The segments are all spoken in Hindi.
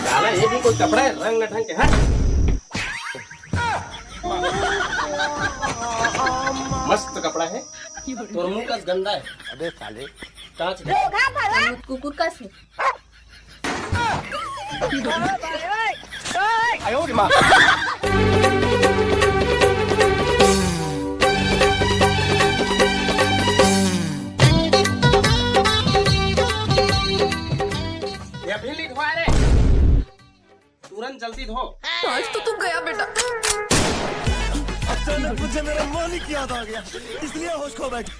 साला ये भी कोई कपड़ा है रंग न ढंग के। हट मस्त कपड़ा है, तोर मुंह का गंदा है। अबे साले कांच कुकुर का से आयो रे माँ। ये भी लीड हुआ रे, तुरंत जल्दी धो। आज तो तुम गया बेटा। अचानक मुझे मेरा मालिक याद आ गया, इसलिए होश खो बैठ।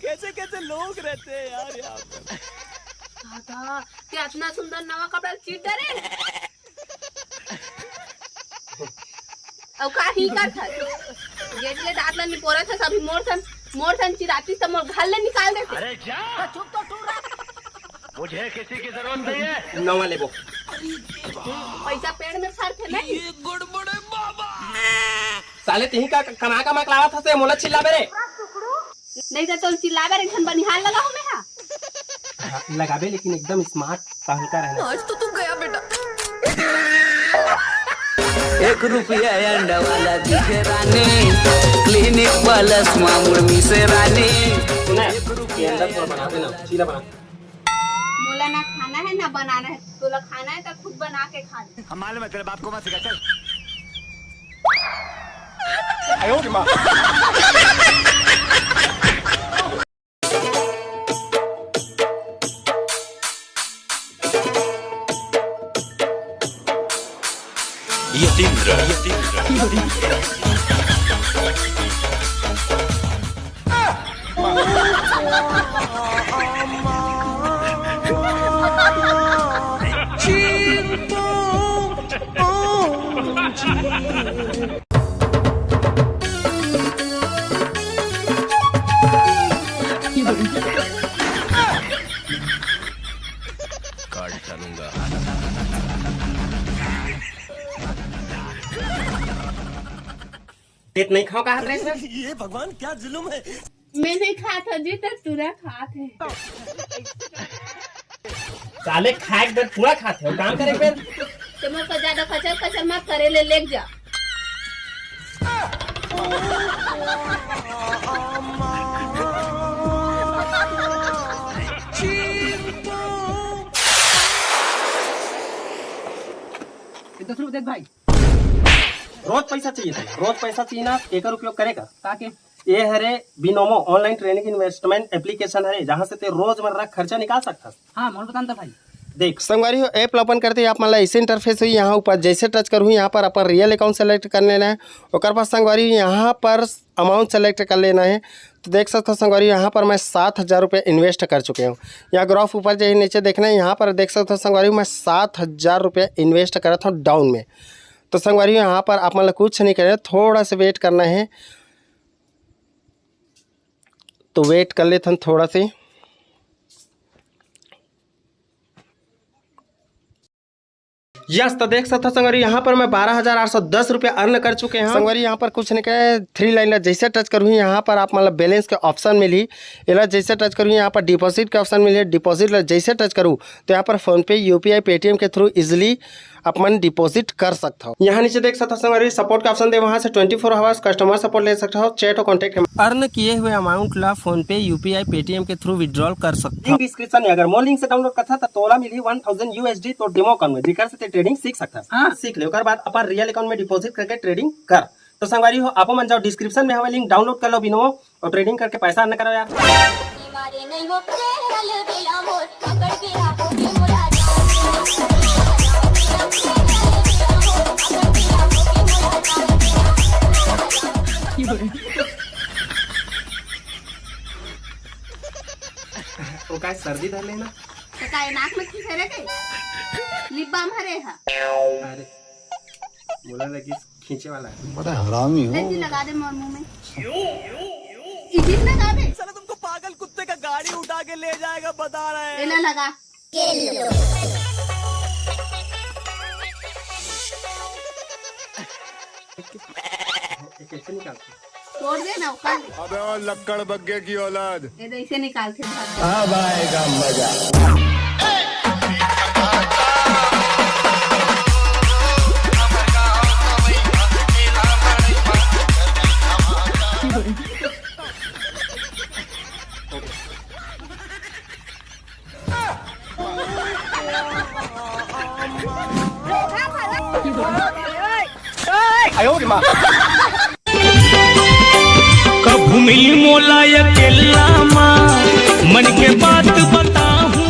कैसे कैसे लोग रहते हैं यार यहाँ पर। दादा क्या इतना सुंदर नवा कपड़ा चीट डरे। अब का ही का था ये ले दांत ला निपोरा था सभी मोर थन चिराती से मोर घर ले निकाल देते। अरे जा चुप तो तू रह, मुझे किसी की जरूरत नहीं है। नवा ले वो पैसा पेड़ में फर थे नहीं। ये गड़बड़े बाबा। साले तिही का कमा का मकलावा था से मोला चिल्ला बेरे। नहीं तो चिल्लावे रे घन बनिहाल लगा हूं मैं। हां लगाबे लेकिन एकदम स्मार्ट तहलका रहना। आज तो तू गया बेटा। 1 रुपया अंडा वाला दिखे रानी, क्लिनिक वाला मामूल मी से रानी। सुना ये अंडा थोड़ा बना देना, सीधा बना। मोला ना खाना है ना बनाना है, तो ला खाना है तो खुद बना के खा ले। हम मालूम है तेरे बाप को मत सिखा, चल। आयो रे माँ। यतीन्द्र कार्ड डालूंगा। पेट नहीं खाओ कहा ड्रेस में। ये भगवान क्या जुल्म है। मैं नहीं खाता जी तक तुरा खाते है। साले खाए के बाद पूरा खाते हो, काम करे फिर। तुम को ज्यादा कचर कचर मत करे ले जा। देख भाई रोज पैसा चाहिए था, रोज पैसा चाहिए ना, एक उपयोग करेगा ताकि ये हरे Binomo online training investment application है जहाँ से ते रोजमर्रा खर्चा निकाल सकता। हाँ मोल बताता भाई। देख संगवारी हो ऐप ओपन करते ही आप मान ला ऐसे इंटरफेस हुई, यहाँ ऊपर जैसे टच करूँ यहाँ पर अपन रियल अकाउंट सेलेक्ट कर लेना है। और पास संगवारी यहाँ पर अमाउंट सेलेक्ट कर लेना है। तो देख सकते हो संगवारी यहाँ पर मैं 7,000 रुपये इन्वेस्ट कर चुके हूँ। यहाँ ग्राफ ऊपर जो नीचे देखना है, यहाँ पर देख सकते हो संगवारी मैं 7,000 रुपये इन्वेस्ट करा था डाउन में। तो संगवारी यहाँ पर आप मतलब कुछ नहीं करें, थोड़ा सा वेट करना है। तो वेट कर लेते हैं थोड़ा सी। यस तो देख सकते हो संगवारी यहाँ पर मैं 12,810 रुपये अर्न कर चुके हैं। संगवारी यहाँ पर कुछ नहीं कहे, 3 लाइन जैसे टच करूँ यहाँ पर आप मतलब बैलेंस के ऑप्शन मिली, इला जैसे टच करूँ यहाँ पर डिपॉजिट के ऑप्शन मिले, डिपॉजिट जैसे टच करूँ तो यहाँ पर फोनपे यूपीआई पेटीएम के थ्रू इजिली अपन डिपॉजिट कर सकता हो। यहाँ नीचे देख सकते हो संगवारी सपोर्ट का ऑप्शन दे, वहाँ से 24 आवर्स कस्टमर सपोर्ट ले सकते हो, चैट और कॉन्टेक्ट। अर्न किए हुए अमाउंट ला फोनपे यूपीआई पेटीएम के थ्रू विड्रॉल कर सकते हो। डिस्क्रिप्शन में अगर मोर लिंक से डाउनलोड करता तो तोला मिली 1000 USD तो डेमो अकाउंट में दिखा से ट्रेडिंग सीख सकता है। हाँ सीख ले, उसके बाद अपन रियल अकाउंट में डिपॉजिट करके ट्रेडिंग कर। तो संगवारी हो आप मन जाओ डिस्क्रिप्शन में हमें लिंक डाउनलोड कर लो बिनोमो और ट्रेडिंग करके पैसा अर्न करो यार। तो क्या सर्दी धर लेना, नाक में खींचे रे लिप बाम हरे हा अरे बोला लगी खींचे वाला है। बड़ा हरामी हो। ले जी लगा दे मोर मुंह में इसी लगा दे साला तुमको पागल कुत्ते का गाड़ी उठा के ले जाएगा बता रहे हैं। लेना लगा कैसे निकालते? छोड़ दे ना उखाड़ दे अबे ओ लक्कड़ बग्गे की औलाद। ये ऐसे निकाल के भाग अब आएगा मजा। कभू मिल मोला अकेला माँ मन के बात बताऊं।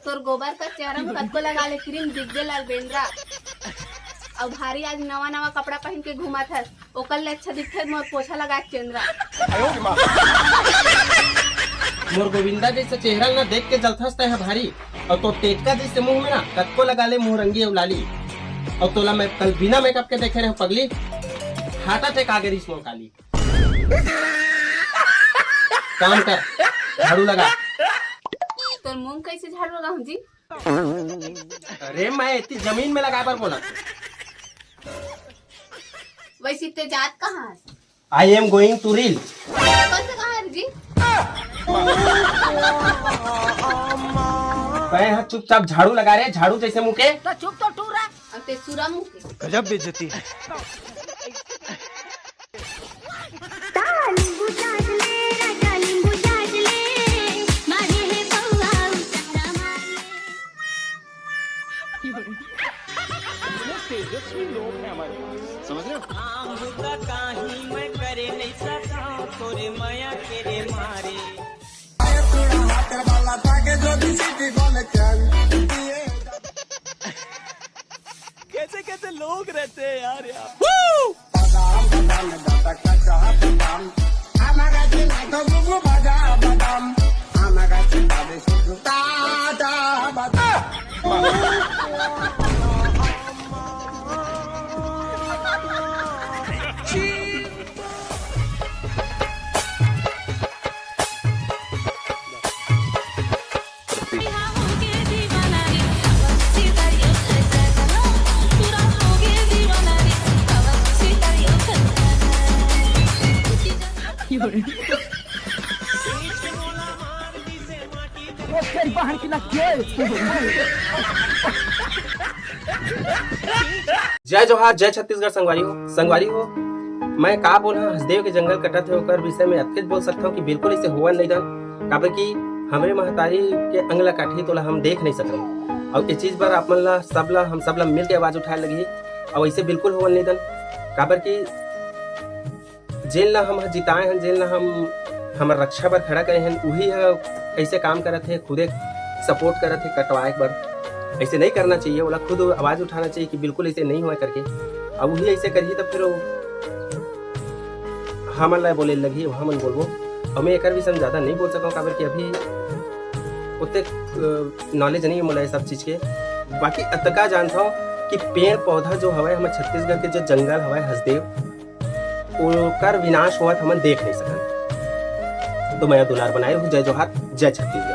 तोर गोबर का चेहरा में कद को लगा ले क्रीम दिख दे लाल बेंद्रा अब भारी आज नवा नवा कपड़ा पहन के घुमा था ओकर ले अच्छा दिखते मोर पोछा लगा के चंद्रा मोर गोविंदा जैसे चेहरा ना देख के जलथस है भारी और तो टेटका जैसे मुंह में ना कत्को लगा ले मुंह रंगी उलाली और तोला मैं कल बिना मेकअप के देखे रहे पगली हार्ट अटैक आ गई इस मोर काली। काम कर झाड़ू लगा। तोर मुंह कैसे झाड़ लगा हूँ जी अरे मैं इतनी जमीन में लगा पर बोला वैसे ते जात कहाँ है I am going to reel. कौन से कहाँ है जी मैं यहाँ चुपचाप झाड़ू लगा रहे झाड़ू जैसे मुंह के तो चुप तो टूरा अब ते सुरा मुंह के गजब बेइज्जती है। मैं करे नहीं सका तोरे माया तेरे मारे कैसे कैसे लोग रहते हैं यार जय जोहार जय छत्तीसगढ़ संगवारी हो मैं का बोला हसदेव के जंगल कटत है ओकर विषय में अत्यंत बोल सकता हूँ कि बिल्कुल इसे हुआ नहीं दन काबर कि हमरे महतारी के अंगला काठी तोला हम देख नहीं सकते और ये चीज पर आप मन ला हम सब ला मिल के आवाज उठाए लगी और ऐसे बिल्कुल हुआ नहीं दन काबर कि जेल ला हम जिताए हैं जेल ला हम हमार रक्षा पर खड़ा करे हैं वही ऐसे काम करत है खुदे सपोर्ट करत है कटवाए पर ऐसे नहीं करना चाहिए बोला खुद आवाज उठाना चाहिए कि बिल्कुल ऐसे नहीं हुआ करके अब वही ऐसे करिए तो फिर हमन ला बोले लगी हमन बोलबो और मैं एक विषय में ज्यादा नहीं बोल सकूँ काबर कि अभी उतने नॉलेज नहीं है मोला ये सब चीज के बाकी अतका जानता हूँ कि पेड़ पौधा जो हवा हमारे छत्तीसगढ़ के जो जंगल हवा हसदेव ओकर विनाश हुआ हमन देख नहीं सकते तो मैं दुलार बनाए हूँ जय जोहार जय छत्तीसगढ़।